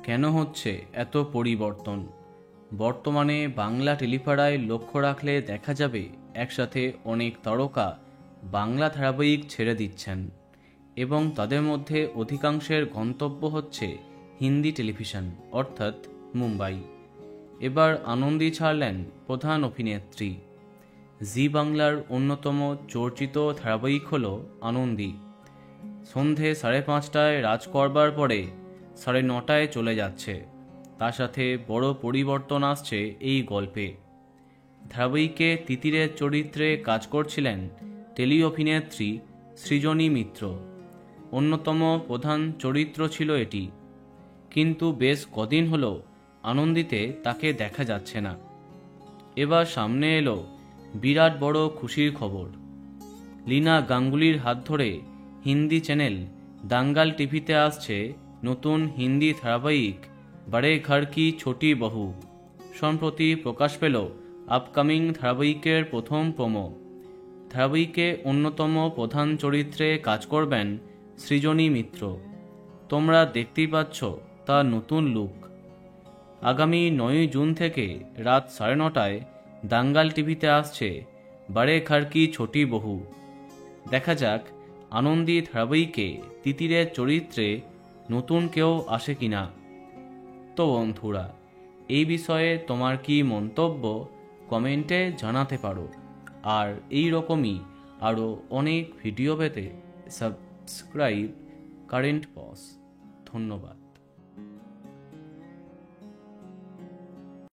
কেন হচ্ছে এত পরিবর্তন? বর্তমানে বাংলা টেলিপাড়ায় লক্ষ্য রাখলে দেখা যাবে একসাথে অনেক তারকা বাংলা ধারাবাহিক ছেড়ে দিচ্ছেন এবং তাদের মধ্যে অধিকাংশের গন্তব্য হচ্ছে হিন্দি টেলিভিশন অর্থাৎ মুম্বাই। এবার আনন্দী ছাড়লেন প্রধান অভিনেত্রী। জি বাংলার অন্যতম চর্চিত ধারাবাহিক হল আনন্দী। সন্ধে 5:30টায় রাজ করবার পরে 9:30টায় চলে যাচ্ছে। তার সাথে বড় পরিবর্তন আসছে এই গল্পে। ধারাবাহিকে তিতিরের চরিত্রে কাজ করছিলেন টেলি অভিনেত্রী সৃজনী মিত্র। অন্যতম প্রধান চরিত্র ছিল এটি, কিন্তু বেশ কদিন হলো আনন্দীতে তাকে দেখা যাচ্ছে না। এবার সামনে এলো বিরাট বড় খুশির খবর। লীনা গাঙ্গুলির হাত ধরে হিন্দি চ্যানেল দাঙ্গাল টিভিতে আসছে নতুন হিন্দি ধারাবাহিক বড়ে ঘর কি ছোটি বহু। সম্প্রতি প্রকাশ পেল আপকামিং ধারাবাহিকের প্রথম প্রোমো। ধারাবাহিকে অন্যতম প্রধান চরিত্রে কাজ করবেন সৃজনী মিত্র। তোমরা দেখতেই পাচ্ছ তার নতুন লুক। আগামী 9 জুন থেকে রাত 9:30টায় দাঙ্গাল টিভিতে আসছে বড়ে ঘর কি ছোটি বহু। দেখা যাক আনন্দী ধারাবাহিকে তিতিরের চরিত্রে নতুন কেউ আসে কিনা। তো বন্ধুরা, এই বিষয়ে তোমার কি মন্তব্য কমেন্টে জানাতে পারো। আর এই রকমই আরও অনেক ভিডিও পেতে সাবস্ক্রাইব কারেন্ট পজ। ধন্যবাদ।